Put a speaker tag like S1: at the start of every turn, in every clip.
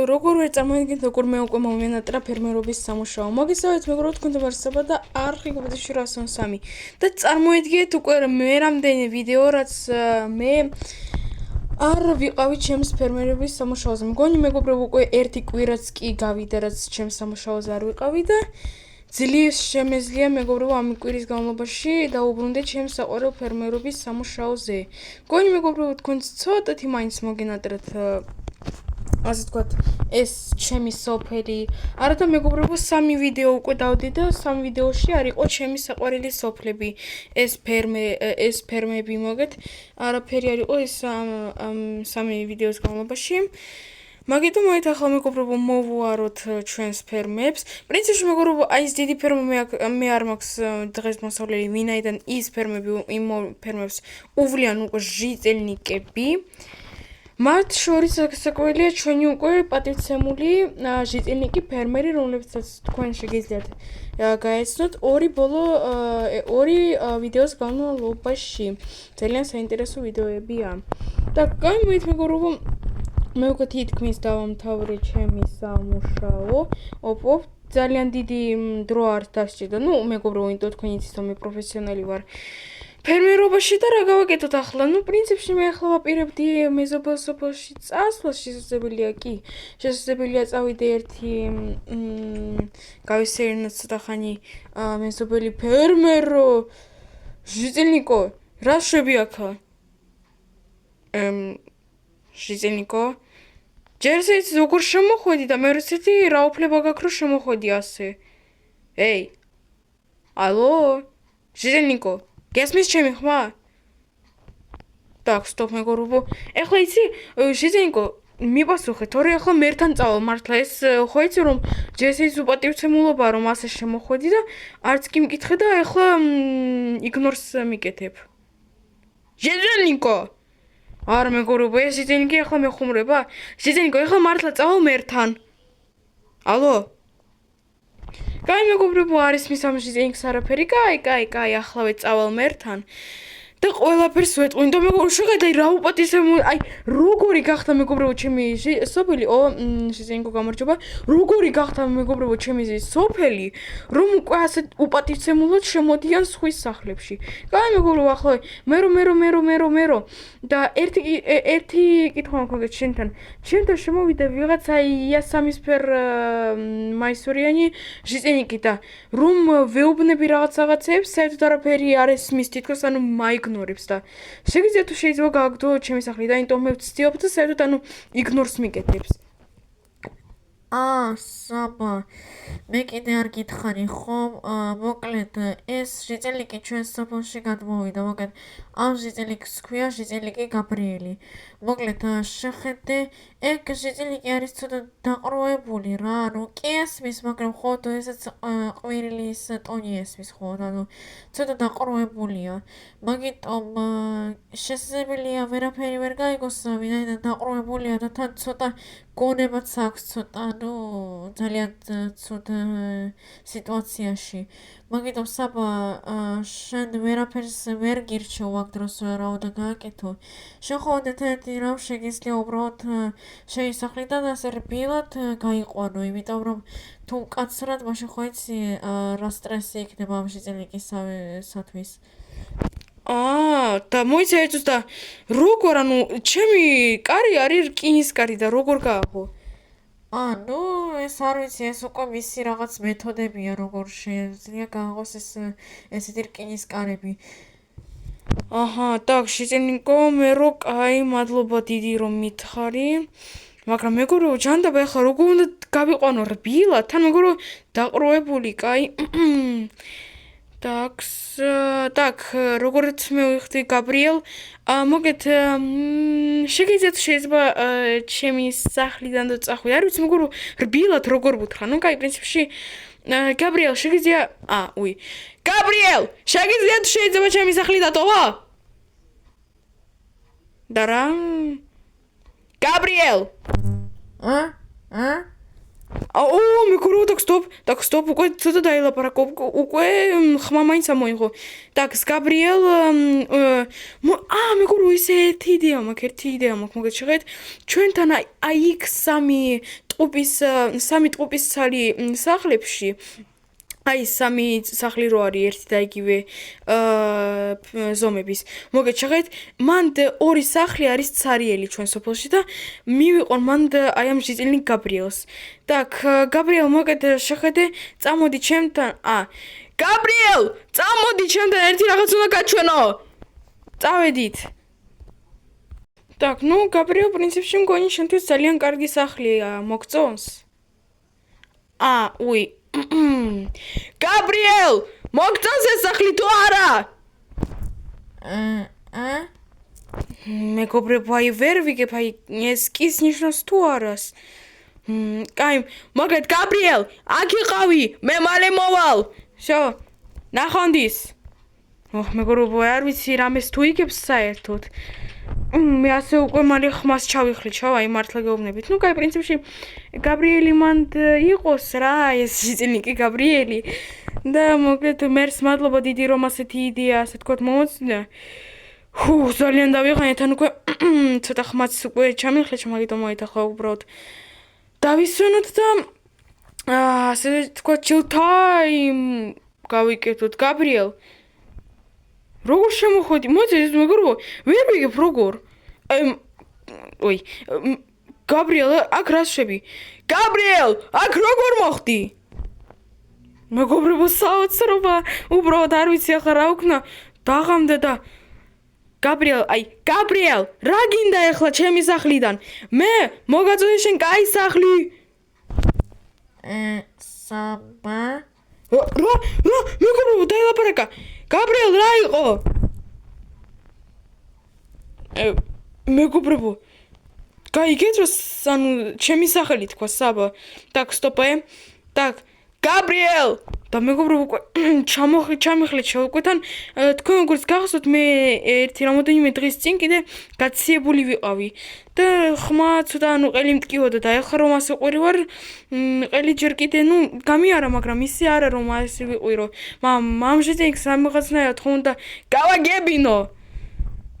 S1: როგორ ვერ წარმოიდგენთ, როგორ მე უკვე მომენატრა ფერმერობის სამუშაო. მოგესალმებით, მეგობრებო, თქვენ ვარსაბა და არხი კომპიუტერში 103 და წარმოიდგინეთ უკვე მე რამდენი ვიდეო, რაც მე არ ვიყავი ჩემს ფერმერობის სამუშაოზე. მგონი მეგობრებო, უკვე ერთი კვირაც კი გავიდა, რაც ჩემს სამუშაოზე არ ვიყავი და ძლიერს შემეძლია მეგობრებო ამ კვირის განმავლობაში დაუბრუნდე ჩემს საყვარელ ფერმერობის სამუშაოზე. მგონი მეგობრებო, თქვენც ცოტათი მაინც მოგენატრათ ასე თქვათ ეს ჩემი სოფელი. არადა მეგობრებო, 3 ვიდეო უკვე დავდე და 3 ვიდეოში არ იყო ჩემი საყვარელი სოფლები. ეს ფერმები მოგეთ, არაფერი არ იყო ეს 3 ვიდეოს განმავლობაში. მაგიტომ მოეთახლა მეგობრებო მოვუაროთ ჩვენს ფერმებს. პრინციპში მეგობრებო, აი ეს დიდი ფერმა მე არ მაქვს დღეს მოსავლელი, ვინაიდან ის ფერმები იმ ფერმებს უვლიან უკვე ჟიწელნიკები. მათ შორის საკვირველია ჩვენი უკვე პატივცემული ჟიწილნიკი ფერმერი, რომლებსაც თქვენ შეგიძლიათ გაეცნოთ ორი ვიდეოს განმავლობაში. ძალიან საინტერესო ვიდეოებია. და გამოდით მეგობრებო, მე უკვე თითქმის დავამთავრე ჩემი სამუშაო. ოპ, ძალიან დიდი დრო არ დასჭირდა. მეგობრებო, იმიტომ თქვენ იცით რომ მე პროფესიონალი ვარ ფერმერობაში და რა გავაკეთოთ ახლა? პრინციპში მე ახლა ვაპირებდი მეზობელ სოფელში წასვლას, შესაძლებელია კი. შესაძლებელია წავიდე ერთი გავისერინოთ ცოტა ხანი მეზობელი ფერმერო. ჟიწილნიკო, რა შვები აქა? ჟიწილნიკო, ჯერ ისიც როგორ შემოხვედი და მე როცეთი რა უფლება გაქვს რომ შემოხვედი ასე? ეი, ალო, ჟიწილნიკო, გესმის ჩემი ხმა? так, стоп, მეგობრებო. ეხლა იცი, ჟიწილნიკო, მიპასუხე, თორე ახლა მერთან წავალ მართლა ეს ხო იცი რომ ჯერ ისიც უპატივცემულობა რომ ასე შემოხვედი და არც კი მკითხე და ახლა იგნორს მიკეთებ. ჟიწილნიკო, არა მეგობრებო, ეს ჟიწილნიკი ახლა მეხუმრება? ჟიწილნიკო, ახლა მართლა წავალ მერთან. ალო? კაი მეგობრებო, არის მის ამ ჟიწილნიკს არაფერი. კაი, ახლავე წავალ მერთან. და ყველაფერს ვეტყვი და მეგობრებო, შეხედე რა უპატივცემული, აი როგორი გახდა მეგობრებო ჩემი სოფელი, ჟიწილნიკო გამარჯობა. როგორი გახდა მეგობრებო ჩემი სოფელი, რომ უკვე ასე უპატივცემულოდ შემოდიან სხვის სახლებში. კაი მეგობრებო, ახლა მერო და ერთი კითხვა მქონდა შენთან. შენთან შემოვიდა ვიღაცა იასამისფერ მაისურიანი ჟიწილნიკი და რომ ვეუბნები რაღაცებს, საერთოდ არაფერი არ ესმის თითქოს, ანუ მაიგნორებს და შეგიძლიათ თუ შეიძლება გააგდო ჩემი სახლი და იმიტომ მე ვცდილობ და საერთოდ იგნორს მიკეთებს. საბა, მე კიდე არ გითხარი ხომ? მოკლედ ეს ჟიწილნიკი ჩვენ სოფელში გადმოვიდა, მოკლედ ამ ჟიწილნიკს ქვია ჟიწილნიკი გაბრიელი. მოკლედ შეხედე, ეგ ჟიწილნიკი არის ცოტა დაყრუებული რა, კი ესმის, მაგრამ ხოდ ესეც ყვირილის ტონი ესმის ხოდ, ცოტა დაყრუებულია. მაგიტომ შესაძლებელია ვერაფერი ვერ გაიგოს, ვინაიდან დაყრუებულია და თან ცოტა გონებაც აქვს ცოტა, ძალიან ცუდ სიტუაციაში. მაგიტომ საბა, შენ ვერაფერს ვერ გირჩევ აქ დროს რა უნდა გააკეთო. შენ ხოლმე ერთ-ერთი რამ შეგიძლია უბრალოდ შენი სახლიდან ასე რბილად გაიყვანო, იმიტომ რომ თუ მკაცრად მაშინ ხო იცი რა სტრესი იქნება ამ ჟიწილნიკისათვის. და მოიცა ერთს და როგორ, ჩემი კარი არის რკინისკარი და როგორ გააღო? ეს არ ვიცი, ეს უკვე მისი რაღაც მეთოდებია, როგორ შეიძლება გააღოს ესეთი რკინისკარები. так, ჟიწილნიკო, მერო, კაი, მადლობა დიდი რომ მითხარი. მაგრამ მეგობრებო, ჯანდაბა ახლა როგორ უნდა გავიყვანო რბილად? თან მეგობრებო, დაყრუებული, კაი. так, როგორც მე ვიხდი გაბრიელ, მოგეთ შეგიძლიათ შეიძლება ჩემი სახლიდან და წახვიდე. არ ვიცი მეგობრებო, რბილად როგორ ვუთხრა. კაი, პრინციპში გაბრიელ, შეგიძლია გაბრიელ, შეგიძლიათ შეიძლება ჩემი სახლი დატოვა? და რა? გაბრიელ! მეგობრებო, так, стоп, Так, стоп, უკვე ცოტა დაილაპარაკო, უკვე ხმა მაინც ამოიღო. Так, Gabriel, მეგობრებო, ისე ერთი იდეა მაქვს, მოგეთ შეხედეთ, ჩვენთან აი იქ სამი ტყუპის ცალი სახლებში აი სამი სახლი რო არის ერთი და იგივე ზომების. მოგეთ შეხედეთ, მან ორი სახლი არის ცარიელი ჩვენ სოფელში და მივიყონ მან აი ამ ჟიწილნი გაბრიელს. Так, Gabriel, მოგეთ შეხედე, წამოდი ჩემთან. Gabriel, წამოდი ჩემთან ერთი რაღაც უნდა გაჩვენო. წავედით. Так, Gabriel, პრინციპში მგონი შენთვის ძალიან კარგი სახლია, მოგწონს? უი. Gabriel, მოგწონს ეს სახლი თუ არა? მეგობრებო, აი ვერ ვიგებ, აი ეს კის ნიშნავს თუ არას. კაი, მოგეთ Gabriel, აქ იყავი, მე მალე მოვალ. Всё, ნახონდის. მეგობრებო, არ ვიცი რამეს თუ იგებს საერთოდ. მე ასე უკვე მალე ხმას ჩავიხლი, აი მართლა გეუბნებით. კაი, პრინციპში Gabrieli მან იყოს რა, ეს ჟიწილნიკი Gabrieli. და მოგეთ მერს მადლობა დიდი რომ ასეთი იდეა, ასე თქვათ, მომოცნა. ძალიან დავიღანეთ, ან უკვე ცოტა ხმაც უკვე ჩამიხლე, მაგიტომ მოითახა უბრალოდ. დავისვენოთ და ასე თქვათ, chill time გავიკეთოთ. Gabriel, როგორ შემოხვედი? მოძეს მეგობრებო, ვერ ვიგებ როგორ. Gabriel, აქ რა შეები? Gabriel, აქ როგორ მოხდი? მეგობრებო, საოცრობა, უბრალოდ არ ვიცი ახლა რა ვქნა. დაღამდა და Gabriel, რა გინდა ახლა ჩემი სახლიდან? მე მოგაწოდე შენ კაი სახლი?
S2: საბა.
S1: რა, მეგობრებო, დაილაპარაკა. Gabriel, რა იყო? მეგობრებო, გაიგეთ რომ ჩემი სახელი თქვა საბა. Так, სტოპ. Так, Gabriel, და მეგობრებო, ჩამიხლეთ შევკვეთან. თქვენ როგორც გახსოვთ, მე ერთი რამოდენიმე დღის წინ კიდე გაციებული ვიყავი და ხმა ცოტა ყელი მტკიოდა და ეხლა რომ ასე ყვირი ვარ, ყელი ჯერ კიდე გამიარა, მაგრამ ისე არა რომ ასე ვიყვირო. ამ ჟიწილს რაღაცნაირად ხო უნდა გავაგებინო.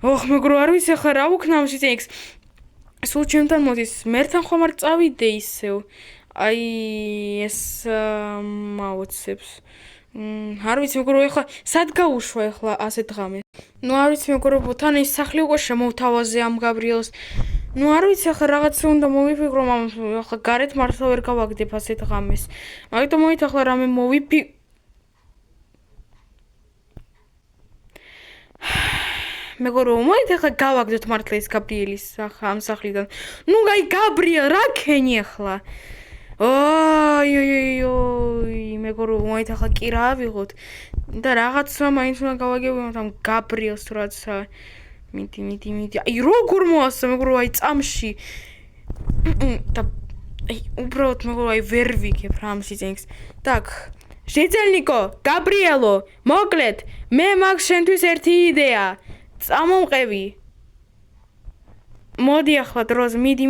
S1: მეგობრებო, არ ვიცი ახლა რა ვქნა ამ ჟიწილს. სულ ჩემთან მოდის, მერთან ხომ არ წავიდე ისევ. აი ეს მაოცებს. არ ვიცი მეგობრებო, ახლა სად გაუშვა ახლა ასეთ ღამეს? არ ვიცი მეგობრებო, თან ის სახლი უკვე შემოვთავაზე ამ Gabriel's. არ ვიცი ახლა რაღაც უნდა მოვიფიქრო, ახლა გარეთ მართლა ვერ გავაგდებ ასეთ ღამეს. მაგიტომ მოითახლა რამე მეგობრებო, მოითახლა გავაგდოთ მართლა ეს Gabrielis ამ სახლიდან. Გაი Gabriel, რა ქენი ახლა? მეგობრებო, მოითახლა კი რა ავიღოთ და რაღაცა მაინც უნდა გავაგებინოთ ამ Gabriel's თუ რაცა. მიდი. აი როგორ მოასწა მეგობრებო, აი წამში. და უბრალოდ მეგობრებო, აი ვერ ვიგებ რა ამ ჟიწილს. Так, ჟიწილნიკო, Gabrielo, მოკლედ, მე მაქვს შენთვის ერთი იდეა. წამომყევი. მოდი ახლა დროზე, მიდი.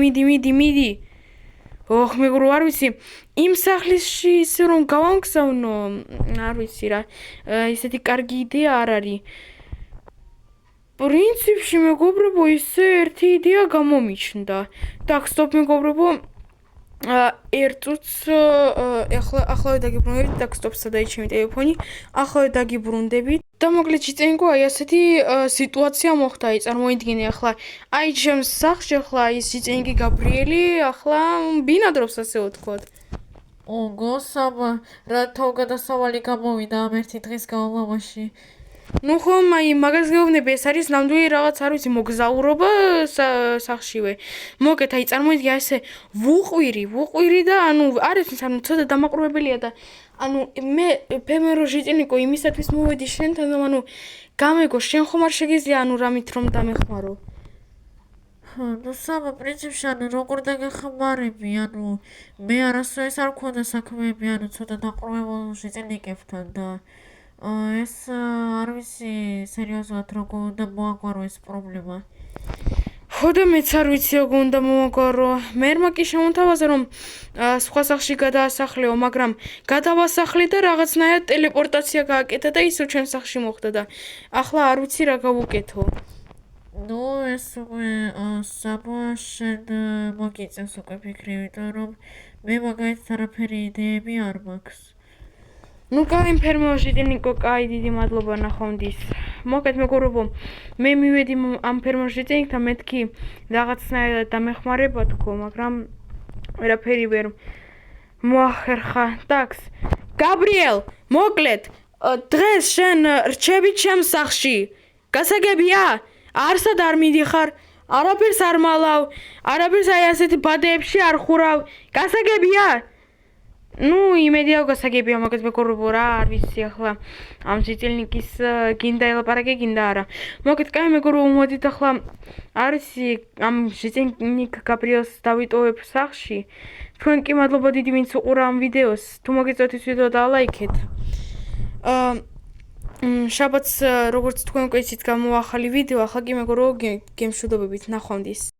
S1: მეგობრებო, არ ვიცი, იმ სახლში ისე რომ გავამგზავნო, არ ვიცი რა, ისეთი კარგი იდეა არ არის. პრინციპში მეგობრებო, ისე ერთი იდეა გამომიჩნდა. Так, სტოპ მეგობრებო, ერთ წუთს ახლა დაგიბრუნდებით. Так, სტოპ, სადაა ჩემი ტელეფონი. ახლა დაგიბრუნდებით. და მოკლედ ჭიტენკო, აი ასეთი სიტუაცია მოხდა, აი წარმოიდგინე ახლა, აი ჩემს სახლში ახლა ის ჭიტენკი Gabrieli ახლა ბინადრობს, ასე ვთქვათ.
S2: გოსაბა, რა თავგადასავალი გამოვიდა ამ ერთი დღის განმავლობაში.
S1: ხომ, აი მაგას გეუბნები, ეს არის ნამდვილი რაღაც, არ ვიცი, მოგზაურობა სახლშივე. მოგეთ, აი წარმოიდგინე ესე ვუყვირი და არ არის, ცოტა დამაყურებელია და მე ფემერო ჟიწილნიკო იმისათვის მოვედი შენთან, გამეგო, შენ ხომ არ შეგიძლია რამით რომ დამეხმარო?
S2: საბა, პრინციპში როგორ დაგეხმარები, მე არასოდეს არ მქონდა საქმეები, ცოტა დაყრდნობილ ჟიწილნიკებთან და ეს არ ვიცი სერიოზულად როგორ უნდა მოაგვარო ეს პრობლემა.
S1: ხოდა მეც არ ვიცი როგორ უნდა მომაგარო. მერმა კი შემოთავაზა რომ სხვა სახლში გადაასახლეო, მაგრამ გადავასახლე და რაღაცნაირად ტელეპორტაცია გააკეთა და ისევ ჩემს სახლში მოხდა და ახლა არ ვიცი რა გავუკეთო.
S2: ნუ ეს უკვე საბაშენ მოგიწევს უკვე ფიქრი, იმიტომ რომ მე მაგალითად არაფერი იდეები არ მაქვს.
S1: ნუ კაი ფერმერში ნიკო, კაი დიდი მადლობა ნახვამდის. მოგეთ მეგობრებო, მე მივედი ამ ფერმერში და მეთქი რაღაცნაირად დამეხმარება თქო, მაგრამ ვერაფერი ვერ მოახერხა. ტაქს. გაბრიელ, მოკლედ, დღეს შენ რჩები ჩემს სახლში. გასაგებია? არსად არ მიდიხარ, არაფერს არ მალავ, არაფერს აი ასეთი ბადეებში არ ხურავ. გასაგებია? ნუ იმედია გასაგებია, მაგას მეგობრებო რა, არ ვიცი ახლა ამ სიტილნიკის გინდა ელაპარაკე, გინდა არა. მოგეთ კაი მეგობრებო, მოდით ახლა არ ვიცი ამ სიტილნიკ გაბრიელს დავიტოვებ სახლში. თქვენ კი მადლობა დიდი ვინც უყურა ამ ვიდეოს. თუ მოგეწონათ ეს ვიდეო დალაიქეთ. შაბათს როგორც თქვენ უკვე იცით გამოვა ახალი ვიდეო, ახლა კი მეგობრებო გემშვიდობებით, ნახვამდის.